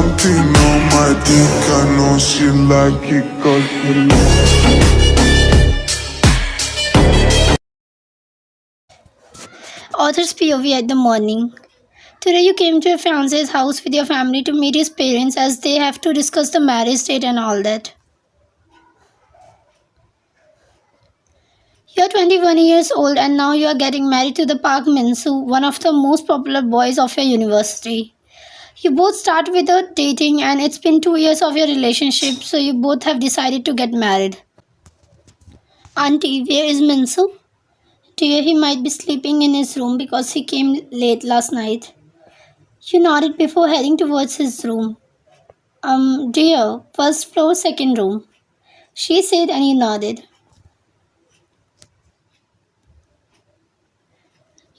something on my dick. I know she like it 'cause she Author's POV at the morning. Today you came to your fiance's house with your family to meet his parents as they have to discuss the marriage date and all that. You're 21 years old and now you are getting married to the Park Min-soo, one of the most popular boys of your university. You both start without dating and it's been 2 years of your relationship, so you both have decided to get married. Auntie, where is Min-soo? Dear, he might be sleeping in his room because he came late last night. You nodded before heading towards his room. Dear, first floor, second room. She said and he nodded.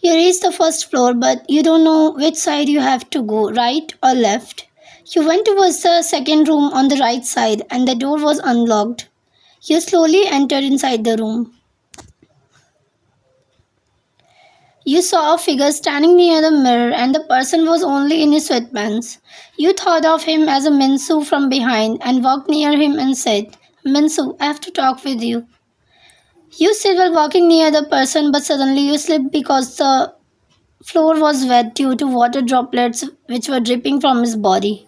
You reached the first floor, but you don't know which side you have to go, right or left. You went towards the second room on the right side and the door was unlocked. You slowly entered inside the room. You saw a figure standing near the mirror and the person was only in his sweatpants. You thought of him as a Min-soo from behind and walked near him and said, Min-soo, I have to talk with you. You still were walking near the person but suddenly you slipped because the floor was wet due to water droplets which were dripping from his body.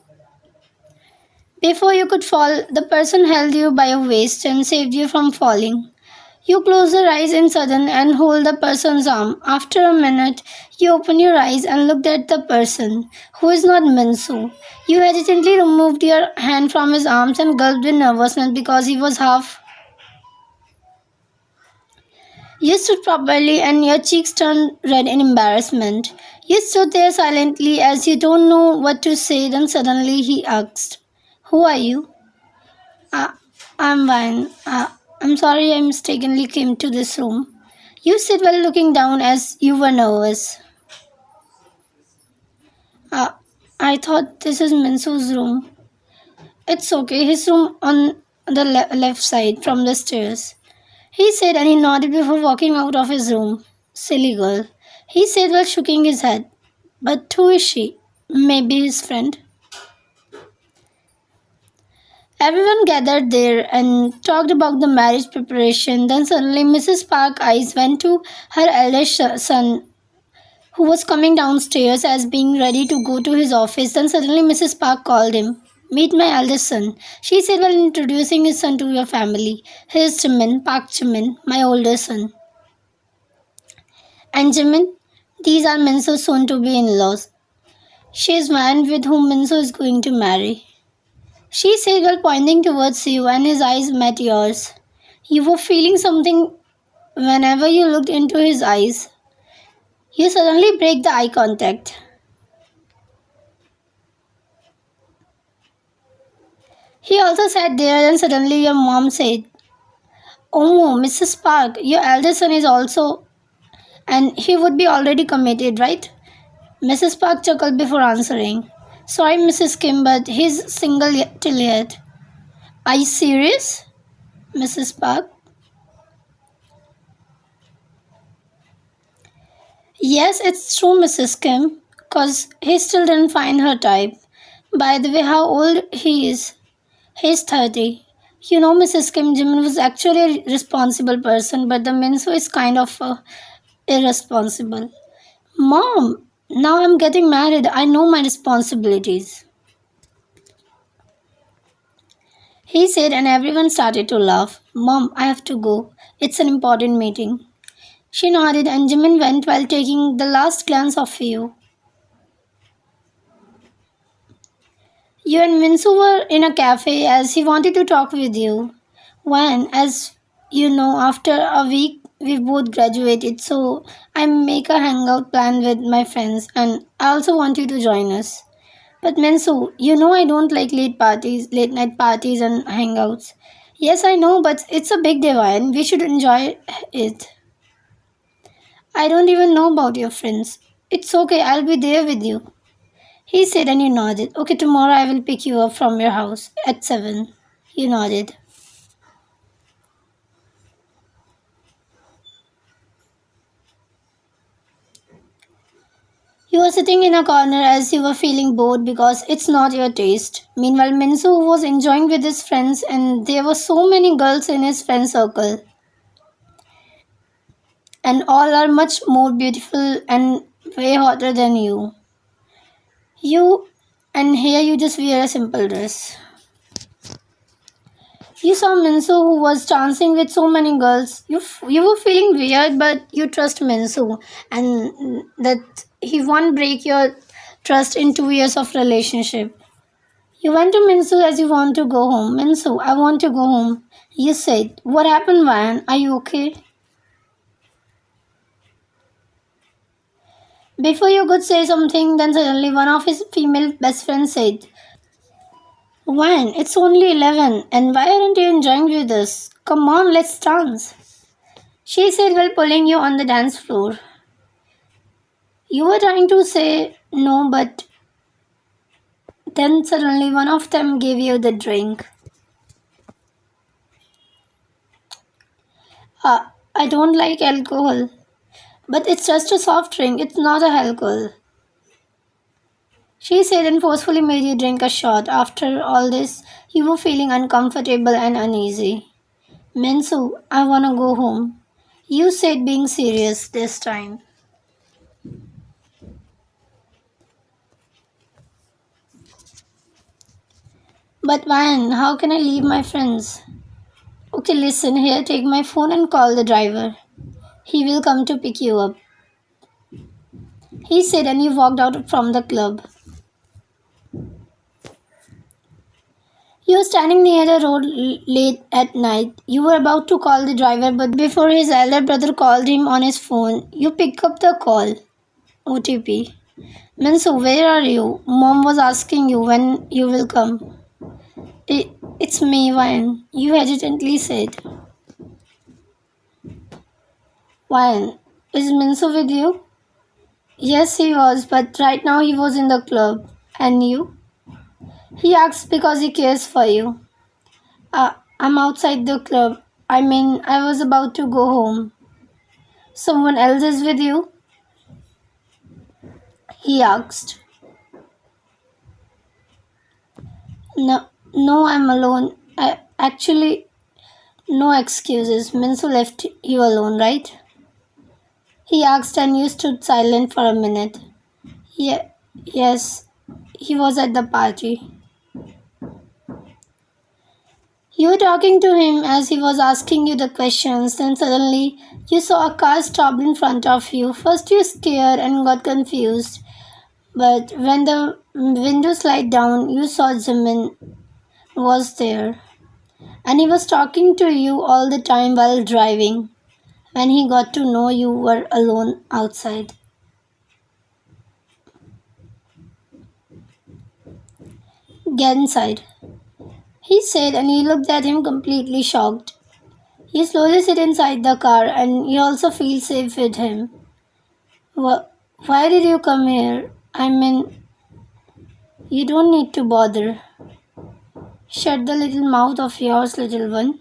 Before you could fall, the person held you by your waist and saved you from falling. You close your eyes in sudden and hold the person's arm. After a minute, you open your eyes and looked at the person, who is not Min-soo. You hesitantly removed your hand from his arms and gulped with nervousness because he was half. You stood properly and your cheeks turned red in embarrassment. You stood there silently as you don't know what to say. Then suddenly he asked, Who are you? I'm fine. I'm sorry I mistakenly came to this room. You said while looking down as you were nervous. Uh, I thought this is Min-soo's room. It's okay, his room on the left side from the stairs. He said and he nodded before walking out of his room. Silly girl. He said while shaking his head. But who is she? Maybe his friend. Everyone gathered there and talked about the marriage preparation. Then suddenly Mrs. Park's eyes went to her eldest son who was coming downstairs as being ready to go to his office. Then suddenly Mrs. Park called him. Meet my eldest son, she said while introducing his son to your family. Here's Jimin, Park Jimin, my older son. And Jimin, these are Min-soo's soon-to-be in-laws. She is one with whom Min-soo is going to marry. She said while pointing towards you and his eyes met yours. You were feeling something whenever you looked into his eyes. You suddenly break the eye contact. He also sat there and suddenly your mom said, Oh, Mrs. Park, your elder son is also, and he would be already committed, right? Mrs. Park chuckled before answering. Sorry, Mrs. Kim, but he's single till yet. Are you serious? Mrs. Park. Yes, it's true, Mrs. Kim, cause he still didn't find her type. By the way, how old he is? He's 30. You know, Mrs. Kim, Jimin was actually a responsible person, but the Minso is kind of irresponsible. Mom, now I'm getting married. I know my responsibilities. He said, and everyone started to laugh. Mom, I have to go. It's an important meeting. She nodded, and Jimin went while taking the last glance of you. You and Minsu were in a cafe as he wanted to talk with you. When, as you know, after a week we both graduated, so I make a hangout plan with my friends and I also want you to join us. But Minsu, you know I don't like late night parties and hangouts. Yes, I know, but it's a big day and we should enjoy it. I don't even know about your friends. It's okay, I'll be there with you. He said and you nodded. Okay, tomorrow I will pick you up from your house at 7. You nodded. You were sitting in a corner as you were feeling bored because it's not your taste. Meanwhile, Minsu was enjoying with his friends and there were so many girls in his friend circle. And all are much more beautiful and way hotter than you. You and here you just wear a simple dress. You saw Minsu who was dancing with so many girls. You were feeling weird, but you trust Minsu, and that he won't break your trust in 2 years of relationship. You went to Minsu as you want to go home. Minsu, I want to go home. You said, "What happened, Van? Are you okay?" Before you could say something, then suddenly one of his female best friends said, "Van, it's only 11, and why aren't you enjoying with us? Come on, let's dance." She said while pulling you on the dance floor. You were trying to say no, but then suddenly one of them gave you the drink. I don't like alcohol, but it's just a soft drink, it's not a alcohol. She said and forcefully made you drink a shot. After all this, you were feeling uncomfortable and uneasy. Minsu, I wanna go home. You said being serious this time. But Van, how can I leave my friends? Okay, listen here, take my phone and call the driver. He will come to pick you up. He said and you walked out from the club. You were standing near the road late at night. You were about to call the driver, but before his elder brother called him on his phone, you pick up the call. OTP. Minsu, where are you? Mom was asking you when you will come. It's me, Ryan. You hesitantly said. Ryan, is Minsu with you? Yes, he was, but right now he was in the club. And you? He asked because he cares for you. I'm outside the club. I mean, I was about to go home. Someone else is with you? He asked. No, I'm alone. No excuses. Minsu left you alone, right? He asked and you stood silent for a minute. Yeah, yes, he was at the party. You were talking to him as he was asking you the questions, then suddenly you saw a car stopped in front of you. First you scared and got confused, but when the window slid down, you saw Jimin was there. And he was talking to you all the time while driving. When he got to know you were alone outside. Get inside, he said, and you looked at him completely shocked. You slowly sit inside the car and you also feel safe with him. Why did you come here? I mean, you don't need to bother. Shut the little mouth of yours, little one.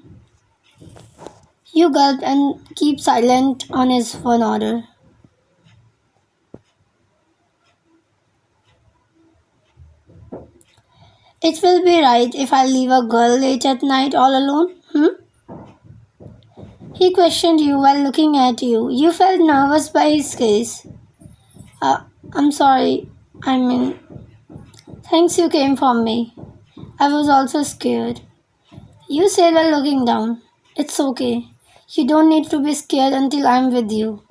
You gulped and keep silent on his one order. It will be right if I leave a girl late at night all alone, He questioned you while looking at you. You felt nervous by his gaze. Uh, I'm sorry. I mean, thanks you came for me. I was also scared. You said while looking down. It's okay. You don't need to be scared until I'm with you.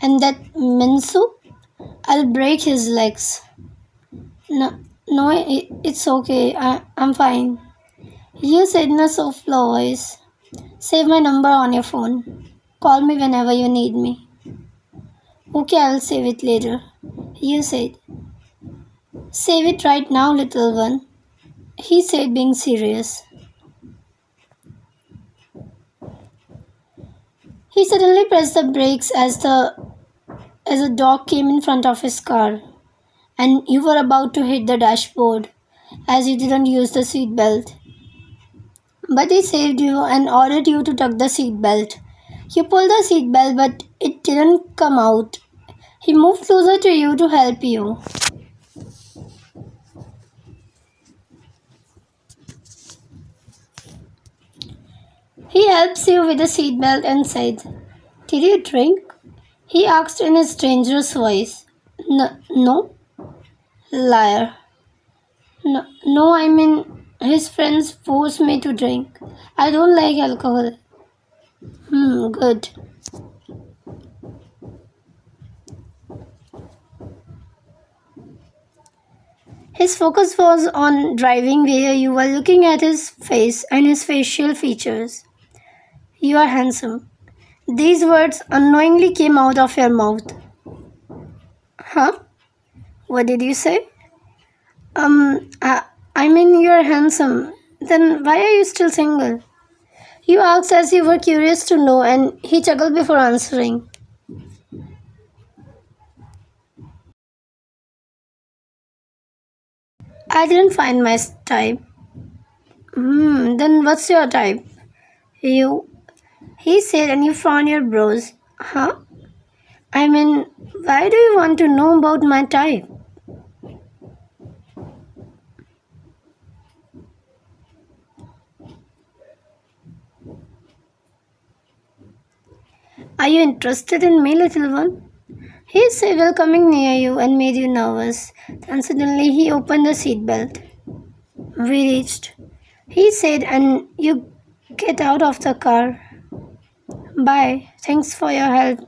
And that Minsu? I'll break his legs. No, it's okay. I'm fine. You said in a soft voice. Save my number on your phone. Call me whenever you need me. Okay, I'll save it later. You said. Save it right now, little one. He said, being serious. He suddenly pressed the brakes as a dog came in front of his car, and you were about to hit the dashboard as you didn't use the seat belt. But he saved you and ordered you to tuck the seatbelt. You pulled the seatbelt, but it didn't come out. He moved closer to you to help you. He helps you with the seatbelt and said, "Did you drink?" He asked in his dangerous voice. No. Liar. No, I mean, his friends forced me to drink. I don't like alcohol. Good. His focus was on driving where you were looking at his face and his facial features. "You are handsome." These words unknowingly came out of your mouth. Huh? What did you say? I mean, you're handsome. Then why are you still single? You asked as you were curious to know, and he chuckled before answering. I didn't find my type. Then what's your type? You, he said, and you frowned your brows. Huh? I mean, why do you want to know about my type? Are you interested in me, little one? He said, welcoming near you and made you nervous. Then suddenly he opened the seatbelt. We reached, he said, and you get out of the car. Bye. Thanks for your help.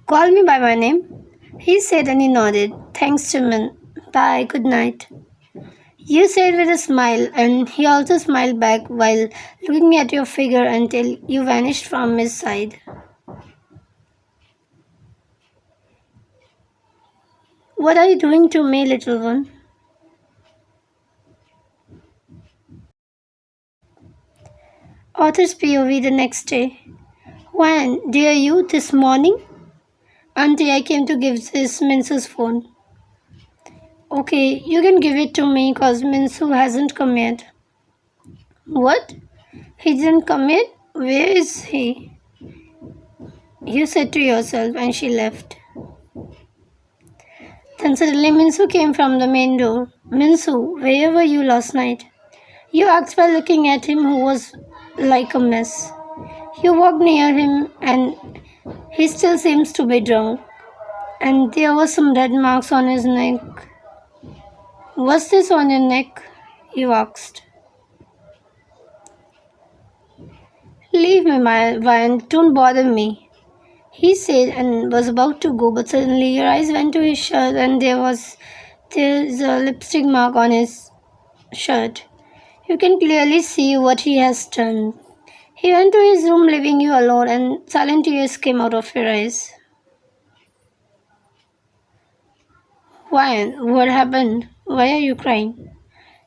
Call me by my name. He said and he nodded. Thanks, Jimin. Bye. Good night. You said with a smile, and he also smiled back while looking at your figure until you vanished from his side. What are you doing to me, little one? Author's POV the next day. When, dear you, this morning? Auntie, I came to give this Minsu's phone. Okay, you can give it to me cause Minsu hasn't come yet. What? He didn't come yet? Where is he? You said to yourself and she left. Then suddenly Minsu came from the main door. Minsu, where were you last night? You asked by looking at him who was like a mess. You walked near him and he still seems to be drunk. And there were some red marks on his neck. What's this on your neck? You asked. Leave me, my Vian, don't bother me. He said and was about to go, but suddenly your eyes went to his shirt and there's a lipstick mark on his shirt. You can clearly see what he has done. He went to his room leaving you alone and silent tears came out of your eyes. Vian, what happened? Why are you crying?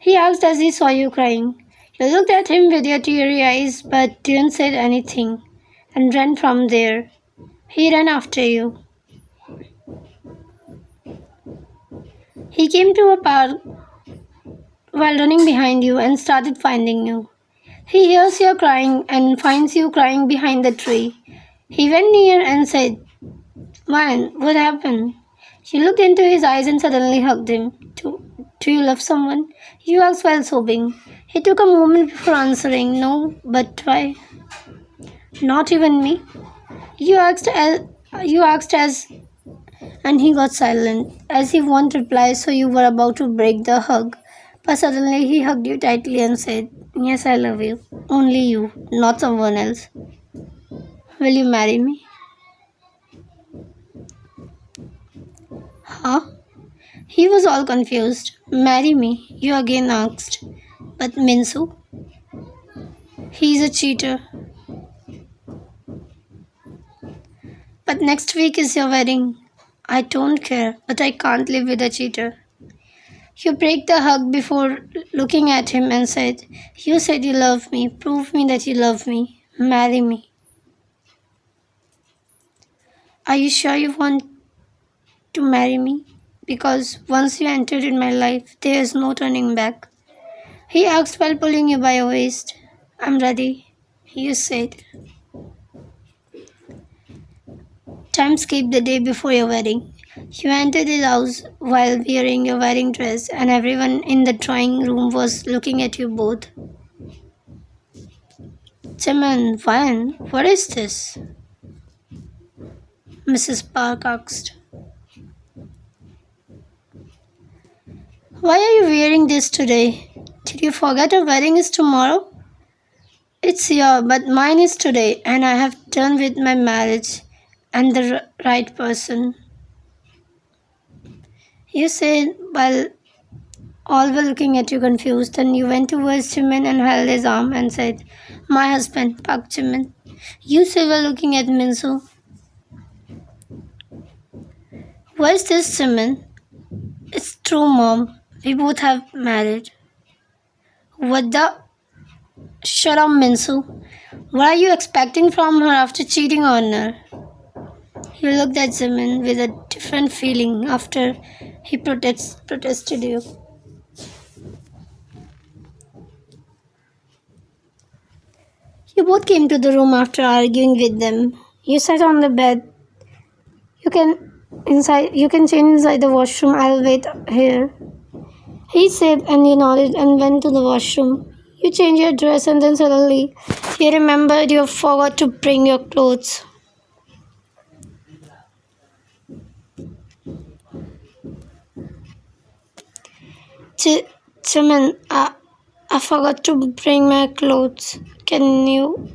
He asked as he saw you crying. You looked at him with your teary eyes but didn't say anything and ran from there. He ran after you. He came to a park while running behind you and started finding you. He hears you crying and finds you crying behind the tree. He went near and said, "Man, what happened?" You looked into his eyes and suddenly hugged him. Do you love someone? You asked while sobbing. He took a moment before answering, "No, but why?" "Not even me." You asked as and he got silent as he won't reply, so you were about to break the hug. But suddenly he hugged you tightly and said, "Yes, I love you. Only you, not someone else. Will you marry me?" Huh? He was all confused. "Marry me?" You again asked. "But Minsu? He's a cheater." "But next week is your wedding." "I don't care, but I can't live with a cheater." You break the hug before looking at him and said, "You said you love me. Prove me that you love me. Marry me." "Are you sure you want to marry me?" because once you entered in my life, there is no turning back. He asked while pulling you by your waist. I'm ready, you said. Time skipped the day before your wedding. You entered his house while wearing your wedding dress, and everyone in the drawing room was looking at you both. Jimin, what is this? Mrs. Park asked. Why are you wearing this today? Did you forget our wedding is tomorrow? It's your, but mine is today, and I have done with my marriage and the right person. You said while all were looking at you confused, and you went towards Jimin and held his arm and said, My husband, Park Jimin. You still were looking at Minsu. Where's this Jimin? It's true, Mom. We both have married. What the? Shut up, Minsu. What are you expecting from her after cheating on her? You looked at Jimin with a different feeling after he protested you. You both came to the room after arguing with them. You sat on the bed. You can change inside the washroom. I'll wait here. He said, and he nodded and went to the washroom. You changed your dress and then suddenly you remembered you forgot to bring your clothes. Jimin, I forgot to bring my clothes. Can you?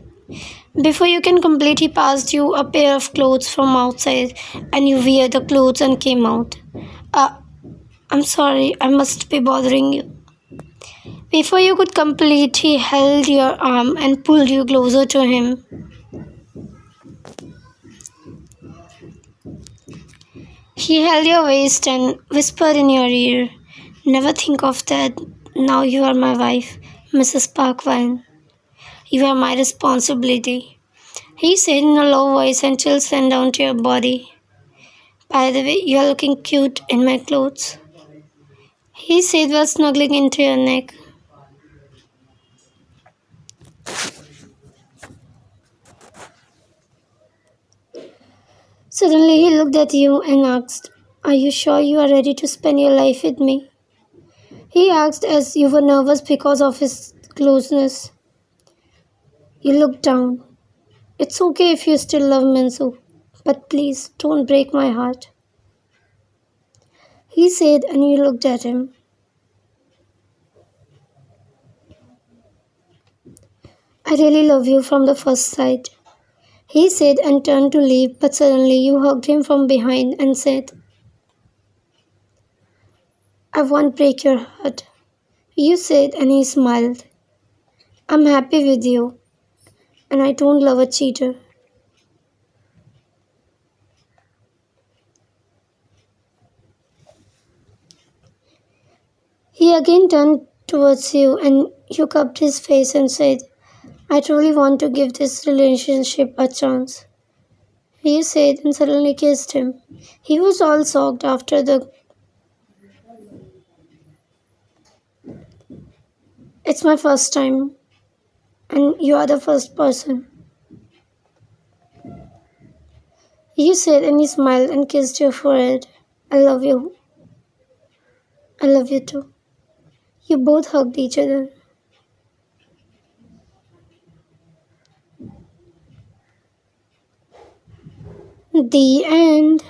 Before you can complete, he passed you a pair of clothes from outside and you wear the clothes and came out. I'm sorry, I must be bothering you. Before you could complete, he held your arm and pulled you closer to him. He held your waist and whispered in your ear, Never think of that. Now you are my wife, Mrs. Parkwine. You are my responsibility. He said in a low voice and chills ran down to your body. By the way, you are looking cute in my clothes. He said while snuggling into your neck. Suddenly he looked at you and asked, Are you sure you are ready to spend your life with me? He asked as you were nervous because of his closeness. You looked down. It's okay if you still love Minsu, but please don't break my heart. He said and you looked at him. I really love you from the first sight. He said and turned to leave, but suddenly you hugged him from behind and said, I won't break your heart. You said and he smiled. I'm happy with you, and I don't love a cheater. He again turned towards you and you cupped his face and said, I truly want to give this relationship a chance. He said and suddenly kissed him. He was all soaked after the... It's my first time, and you are the first person. You said and he smiled and kissed your forehead. I love you. I love you too. You both hugged each other. The end.